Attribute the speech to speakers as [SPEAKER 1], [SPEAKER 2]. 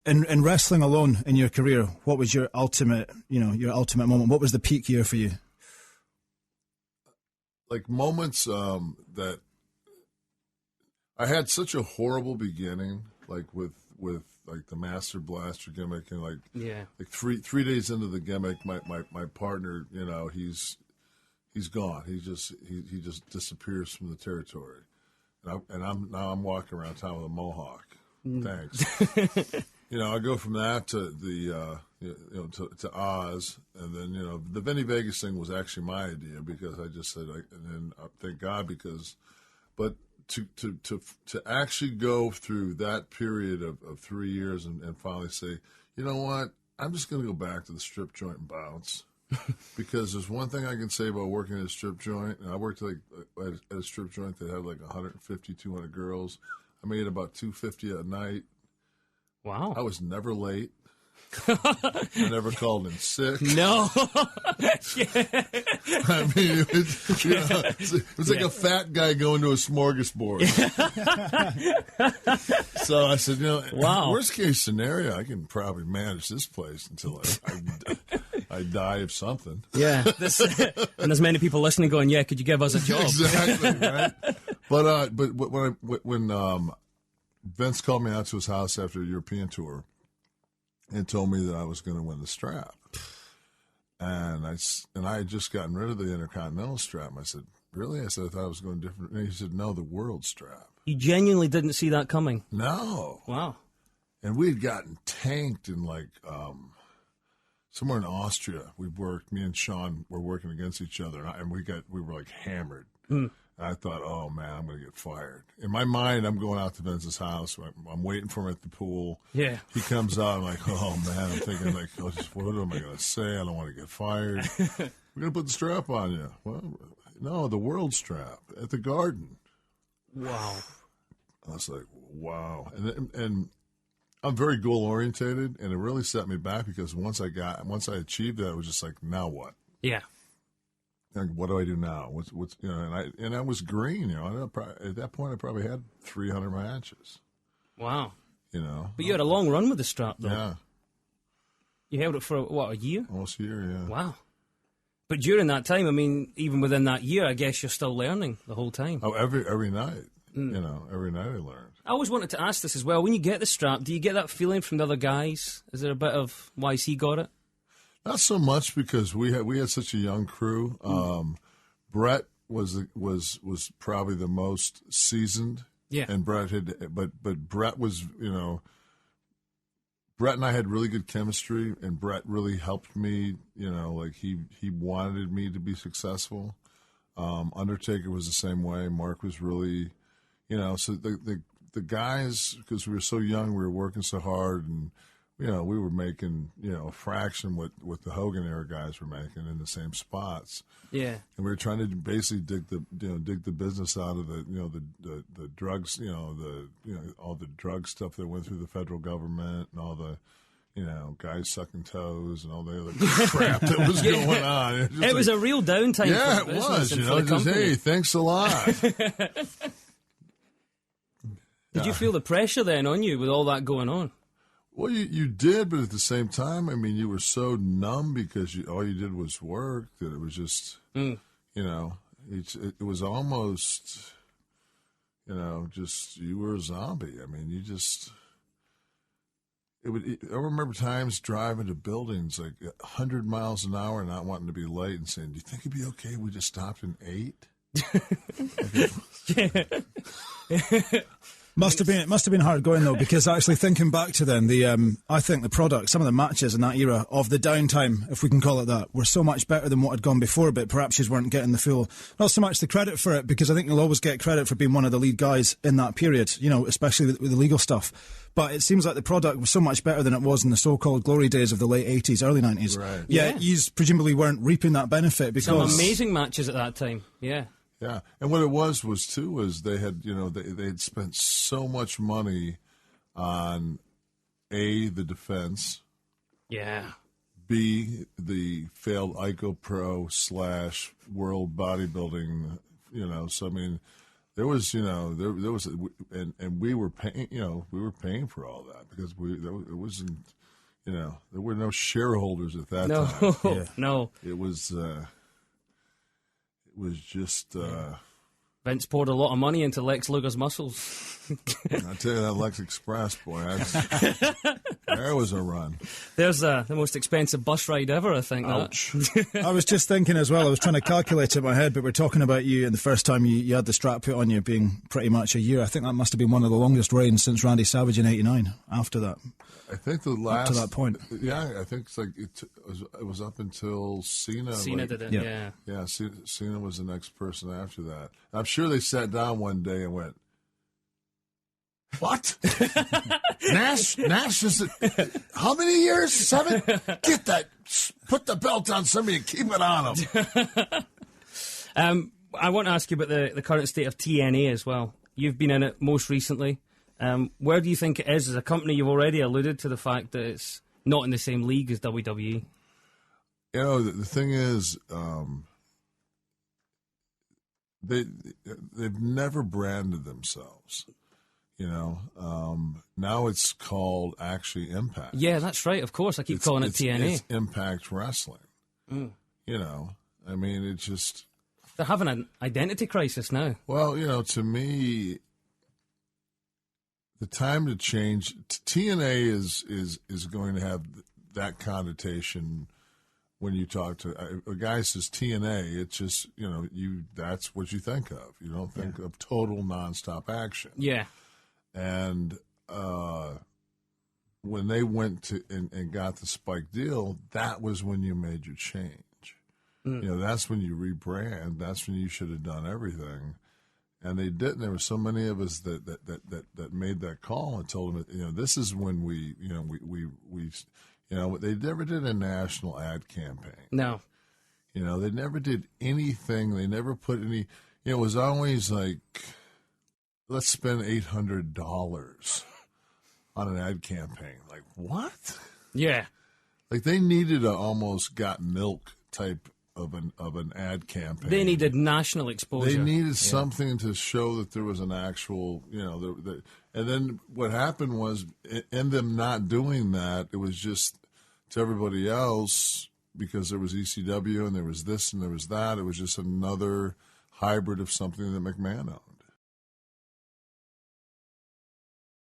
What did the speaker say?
[SPEAKER 1] In wrestling alone in your career, what was your ultimate moment? What was the peak year for you?
[SPEAKER 2] Like moments that I had such a horrible beginning, like with like the Master Blaster gimmick, and like three days into the gimmick, my partner, he's gone. He just disappears from the territory, and I'm walking around town with a mohawk. Thanks. I go from that to the to Oz, and then the Vinny Vegas thing was actually my idea because I just said, and then thank God but to actually go through that period of 3 years and finally say, you know what, I'm just going to go back to the strip joint and bounce. Because there's one thing I can say about working at a strip joint, and I worked at a strip joint that had like 150, 200 girls. I made about $250 a night.
[SPEAKER 3] Wow.
[SPEAKER 2] I was never late. I never called in sick.
[SPEAKER 3] No.
[SPEAKER 2] I mean, it was like a fat guy going to a smorgasbord. So I said,
[SPEAKER 3] wow.
[SPEAKER 2] Worst case scenario, I can probably manage this place until I die of something.
[SPEAKER 3] Yeah. And there's many people listening going, yeah, could you give us a job?
[SPEAKER 2] Exactly, right? But when Vince called me out to his house after a European tour and told me that I was going to win the strap. And I had just gotten rid of the Intercontinental strap. I said, really? I said, I thought I was going different. And he said, no, the world strap.
[SPEAKER 3] You genuinely didn't see that coming?
[SPEAKER 2] No.
[SPEAKER 3] Wow.
[SPEAKER 2] And we had gotten tanked in somewhere in Austria. Me and Sean were working against each other, and we were like hammered. And I thought, oh, man, I'm going to get fired. In my mind, I'm going out to Vince's house. I'm waiting for him at the pool.
[SPEAKER 3] Yeah.
[SPEAKER 2] He comes out. I'm like, oh, man. I'm thinking, what am I going to say? I don't want to get fired. We're going to put the strap on you. Well, no, the world strap at the Garden.
[SPEAKER 3] Wow.
[SPEAKER 2] I was like, wow. And I'm very goal-orientated, and it really set me back because once I achieved that, it was just like, now what?
[SPEAKER 3] Yeah.
[SPEAKER 2] Like, what do I do now? What's and I was green, at that point I probably had 300 matches.
[SPEAKER 3] Wow.
[SPEAKER 2] But
[SPEAKER 3] you had a long run with the strap, though.
[SPEAKER 2] Yeah.
[SPEAKER 3] You held it for a year?
[SPEAKER 2] Almost a year, yeah.
[SPEAKER 3] Wow. But during that time, I mean, even within that year, I guess you're still learning the whole time.
[SPEAKER 2] Oh, every night. Every night I learned.
[SPEAKER 3] I always wanted to ask this as well. When you get the strap, do you get that feeling from the other guys? Is there a bit of why's he got it?
[SPEAKER 2] Not so much because we had such a young crew. Brett was probably the most seasoned.
[SPEAKER 3] Yeah.
[SPEAKER 2] And Brett but Brett was, Brett and I had really good chemistry, and Brett really helped me. He wanted me to be successful. Undertaker was the same way. Mark was really, so the guys, because we were so young, we were working so hard, and we were making, a fraction what the Hogan era guys were making in the same spots.
[SPEAKER 3] Yeah. And
[SPEAKER 2] we were trying to basically dig the business out of the drugs, all the drug stuff that went through the federal government and all the, guys sucking toes and all the other crap that was going on.
[SPEAKER 3] It was a real downtime.
[SPEAKER 2] Yeah,
[SPEAKER 3] for the
[SPEAKER 2] it was.
[SPEAKER 3] just,
[SPEAKER 2] hey, thanks a lot.
[SPEAKER 3] Did you feel the pressure then on you with all that going on?
[SPEAKER 2] Well, you did, but at the same time, I mean, you were so numb because all you did was work that it was just, it was almost, just you were a zombie. I mean, you just, I remember times driving to buildings like 100 miles an hour and not wanting to be late and saying, do you think it'd be okay if we just stopped and ate?
[SPEAKER 1] Must have been hard going though, because actually thinking back to then, I think the product, some of the matches in that era of the downtime, if we can call it that, were so much better than what had gone before. But perhaps you weren't getting the full, not so much the credit for it, because I think you'll always get credit for being one of the lead guys in that period, especially with the legal stuff. But it seems like the product was so much better than it was in the so-called glory days of the late 80s, early 90s.
[SPEAKER 2] Right.
[SPEAKER 1] Yeah, you presumably weren't reaping that benefit because
[SPEAKER 3] some amazing matches at that time. Yeah.
[SPEAKER 2] Yeah, and what it was they had, they had spent so much money on A, the defense.
[SPEAKER 3] Yeah.
[SPEAKER 2] B, the failed ICO Pro / world bodybuilding, so I mean, there was, there was, and we were paying, we were paying for all that because it wasn't, there were no shareholders at that time.
[SPEAKER 3] No, no.
[SPEAKER 2] It was just.
[SPEAKER 3] Vince poured a lot of money into Lex Luger's muscles.
[SPEAKER 2] I tell you, that Lex Express, boy, there was a run.
[SPEAKER 3] There's the most expensive bus ride ever, I think.
[SPEAKER 2] Ouch.
[SPEAKER 1] I was just thinking as well, I was trying to calculate it in my head, but we're talking about you and the first time you had the strap put on you being pretty much a year. I think that must have been one of the longest reigns since Randy Savage in '89 after that.
[SPEAKER 2] I think the last.
[SPEAKER 1] Up to that point.
[SPEAKER 2] Yeah, I think it's like it was up until Cena.
[SPEAKER 3] Cena did it, yeah.
[SPEAKER 2] Yeah, Cena was the next person after that. I'm sure they sat down one day and went, "What? Nash is it? How many years? 7? Get that! Put the belt on somebody and keep it on him."
[SPEAKER 3] I want to ask you about the current state of TNA as well. You've been in it most recently. Where do you think it is? As a company, you've already alluded to the fact that it's not in the same league as WWE.
[SPEAKER 2] The thing is, they've never branded themselves. Now it's called actually Impact.
[SPEAKER 3] Yeah, that's right. Of course, I keep calling it TNA.
[SPEAKER 2] It's Impact Wrestling. I mean, it just
[SPEAKER 3] they're having an identity crisis now.
[SPEAKER 2] Well, to me, the time to change TNA is going to have that connotation when you talk to a guy says TNA. It's just that's what you think of. You don't think of total nonstop action.
[SPEAKER 3] Yeah.
[SPEAKER 2] And when they went to and got the Spike deal, that was when you made your change. That's when you rebrand. That's when you should have done everything. And they didn't. There were so many of us that made that call and told them, this is when we they never did a national ad campaign.
[SPEAKER 3] No.
[SPEAKER 2] They never did anything. They never put any, it was always like, let's spend $800 on an ad campaign. Like, what?
[SPEAKER 3] Yeah.
[SPEAKER 2] Like they needed a almost got milk type of an ad campaign.
[SPEAKER 3] They needed national exposure.
[SPEAKER 2] They needed something to show that there was an actual, and then what happened was, in them not doing that, it was just to everybody else, because there was ECW and there was this and there was that, it was just another hybrid of something that McMahon owned.